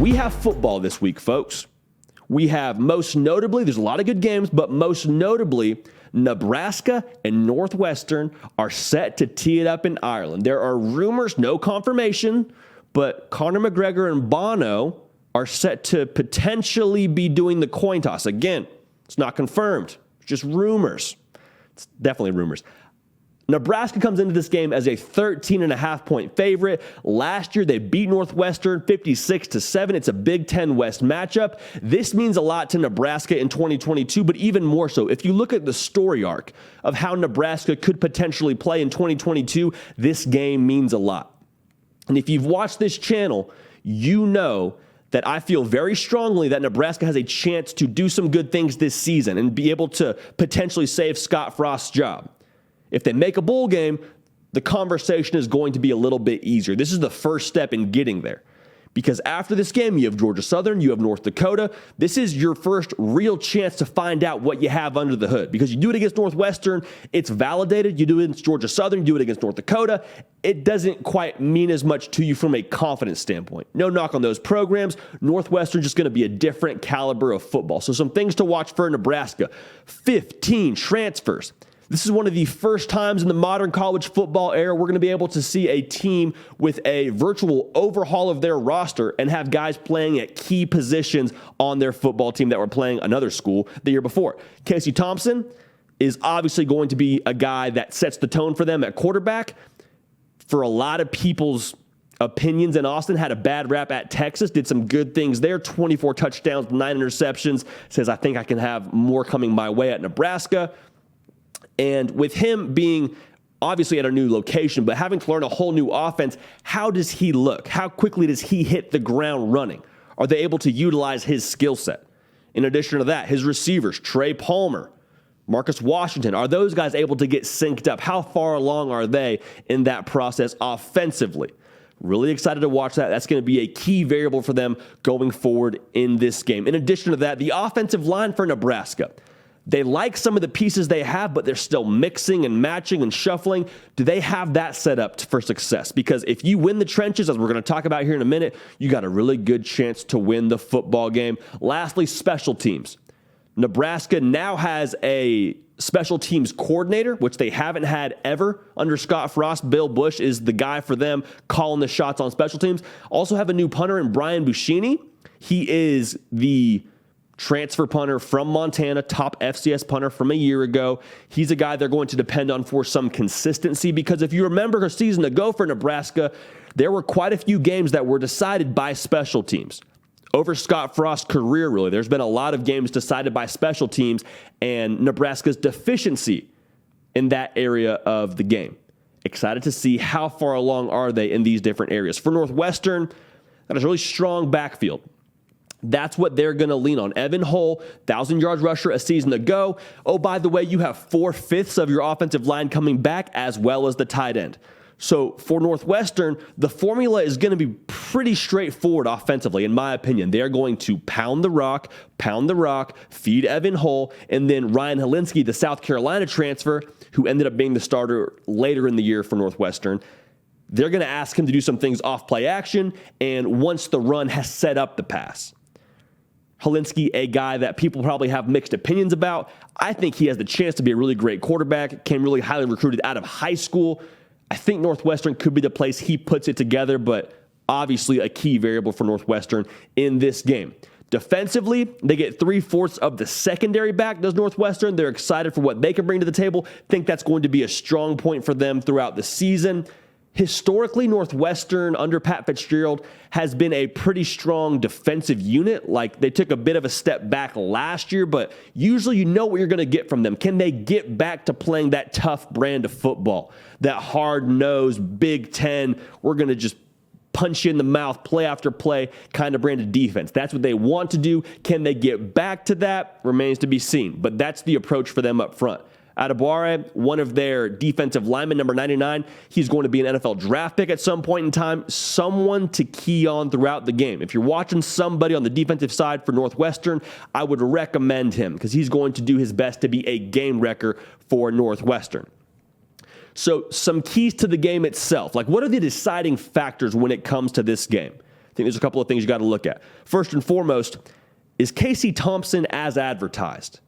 We have football this week, folks. We have most notably, there's a lot of good games, but most notably, Nebraska and Northwestern are set to tee it up in Ireland. There are rumors, no confirmation, but Conor McGregor and Bono are set to potentially be doing the coin toss. Again, it's not confirmed. It's just rumors. It's definitely rumors. Nebraska comes into this game as a 13.5-point favorite. Last year, they beat Northwestern 56-7. It's a Big Ten West matchup. This means a lot to Nebraska in 2022, but even more so. If you look at the story arc of how Nebraska could potentially play in 2022, this game means a lot. And if you've watched this channel, you know that I feel very strongly that Nebraska has a chance to do some good things this season and be able to potentially save Scott Frost's job. If they make a bowl game, the conversation is going to be a little bit easier. This is the first step in getting there. Because after this game, you have Georgia Southern, you have North Dakota. This is your first real chance to find out what you have under the hood. Because you do it against Northwestern, it's validated. You do it against Georgia Southern, you do it against North Dakota. It doesn't quite mean as much to you from a confidence standpoint. No knock on those programs. Northwestern just going to be a different caliber of football. So some things to watch for Nebraska. 15 transfers. This is one of the first times in the modern college football era we're going to be able to see a team with a virtual overhaul of their roster and have guys playing at key positions on their football team that were playing another school the year before. Casey Thompson is obviously going to be a guy that sets the tone for them at quarterback. For a lot of people's opinions in Austin, had a bad rap at Texas, did some good things there, 24 touchdowns, 9 interceptions, says I think I can have more coming my way at Nebraska. And with him being obviously at a new location, but having to learn a whole new offense, how does he look? How quickly does he hit the ground running? Are they able to utilize his skill set? In addition to that, his receivers, Trey Palmer, Marcus Washington, are those guys able to get synced up? How far along are they in that process offensively? Really excited to watch that. That's going to be a key variable for them going forward in this game. In addition to that, the offensive line for Nebraska. They like some of the pieces they have, but they're still mixing and matching and shuffling. Do they have that set up for success? Because if you win the trenches, as we're going to talk about here in a minute, you got a really good chance to win the football game. Lastly, special teams. Nebraska now has a special teams coordinator, which they haven't had ever under Scott Frost. Bill Bush is the guy for them calling the shots on special teams. Also have a new punter in Brian Buschini. He is the transfer punter from Montana, top FCS punter from a year ago. He's a guy they're going to depend on for some consistency because if you remember a season ago for Nebraska, there were quite a few games that were decided by special teams. Over Scott Frost's career, really, there's been a lot of games decided by special teams and Nebraska's deficiency in that area of the game. Excited to see how far along are they in these different areas. For Northwestern, that is a really strong backfield. That's what they're going to lean on. Evan Hull, 1,000-yard rusher a season ago. Oh, by the way, you have 4/5 of your offensive line coming back as well as the tight end. So for Northwestern, the formula is going to be pretty straightforward offensively, in my opinion. They're going to pound the rock, feed Evan Hull, and then Ryan Helinski, the South Carolina transfer, who ended up being the starter later in the year for Northwestern. They're going to ask him to do some things off play action, and once the run has set up the pass. Helinski, a guy that people probably have mixed opinions about. I think he has the chance to be a really great quarterback, came really highly recruited out of high school. I think Northwestern could be the place he puts it together, but obviously a key variable for Northwestern in this game. Defensively, they get 3/4 of the secondary back, does Northwestern. They're excited for what they can bring to the table. Think that's going to be a strong point for them throughout the season. Historically, Northwestern under Pat Fitzgerald has been a pretty strong defensive unit. Like they took a bit of a step back last year, but usually you know what you're going to get from them. Can they get back to playing that tough brand of football, that hard-nosed Big Ten, we're going to just punch you in the mouth, play after play kind of brand of defense? That's what they want to do. Can they get back to that? Remains to be seen, but that's the approach for them up front. Adebawore, one of their defensive linemen, number 99, he's going to be an NFL draft pick at some point in time, someone to key on throughout the game. If you're watching somebody on the defensive side for Northwestern, I would recommend him because he's going to do his best to be a game wrecker for Northwestern. So some keys to the game itself. Like, what are the deciding factors when it comes to this game? I think there's a couple of things you got to look at. First and foremost, is Casey Thompson as advertised?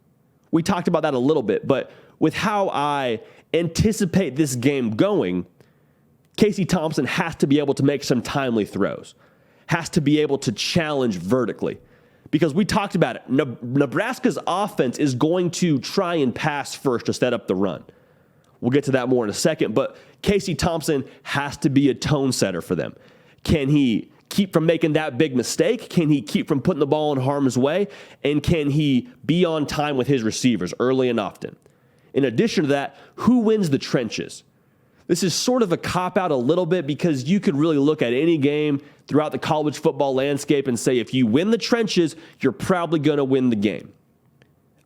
We talked about that a little bit, but with how I anticipate this game going, Casey Thompson has to be able to make some timely throws, has to be able to challenge vertically. Because we talked about it, Nebraska's offense is going to try and pass first to set up the run. We'll get to that more in a second, but Casey Thompson has to be a tone setter for them. Can he keep from making that big mistake? Can he keep from putting the ball in harm's way? And can he be on time with his receivers early and often? In addition to that, who wins the trenches? This is sort of a cop-out a little bit because you could really look at any game throughout the college football landscape and say if you win the trenches, you're probably going to win the game.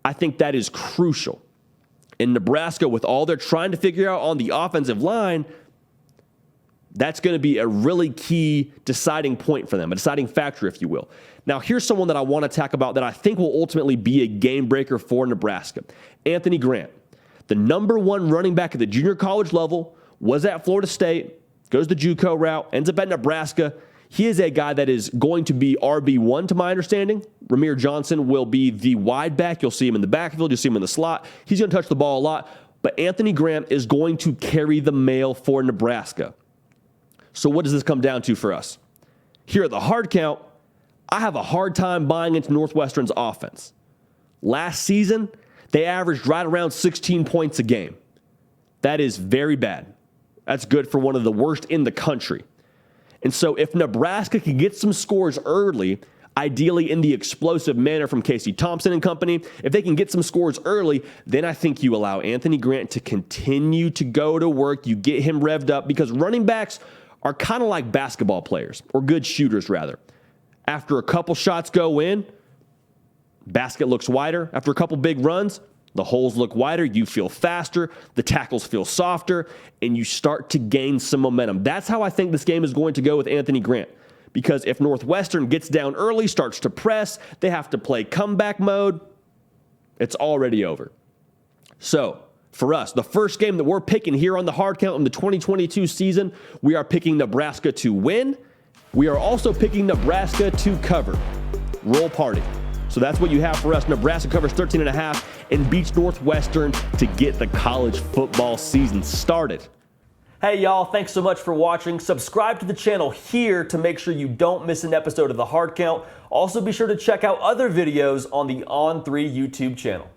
I think that is crucial. In Nebraska, with all they're trying to figure out on the offensive line, that's going to be a really key deciding point for them, a deciding factor, if you will. Now, here's someone that I want to talk about that I think will ultimately be a game breaker for Nebraska. Anthony Grant, the number one running back at the junior college level, was at Florida State, goes the JUCO route, ends up at Nebraska. He is a guy that is going to be RB1 to my understanding. Ramir Johnson will be the wide back. You'll see him in the backfield. You'll see him in the slot. He's going to touch the ball a lot. But Anthony Grant is going to carry the mail for Nebraska. So what does this come down to for us? Here at the hard count, I have a hard time buying into Northwestern's offense. Last season, they averaged right around 16 points a game. That is very bad. That's good for one of the worst in the country. And so if Nebraska can get some scores early, ideally in the explosive manner from Casey Thompson and company, if they can get some scores early, then I think you allow Anthony Grant to continue to go to work. You get him revved up because running backs are kind of like basketball players, or good shooters rather. After a couple shots go in, basket looks wider. After a couple big runs, the holes look wider, you feel faster, the tackles feel softer, and you start to gain some momentum. That's how I think this game is going to go with Anthony Grant. Because if Northwestern gets down early, starts to press, they have to play comeback mode, it's already over. So, for us, the first game that we're picking here on the hard count in the 2022 season, we are picking Nebraska to win. We are also picking Nebraska to cover. Roll party. So that's what you have for us. Nebraska covers 13.5 and beats Northwestern to get the college football season started. Hey y'all, thanks so much for watching. Subscribe to the channel here to make sure you don't miss an episode of the Hard Count. Also be sure to check out other videos on the On3 YouTube channel.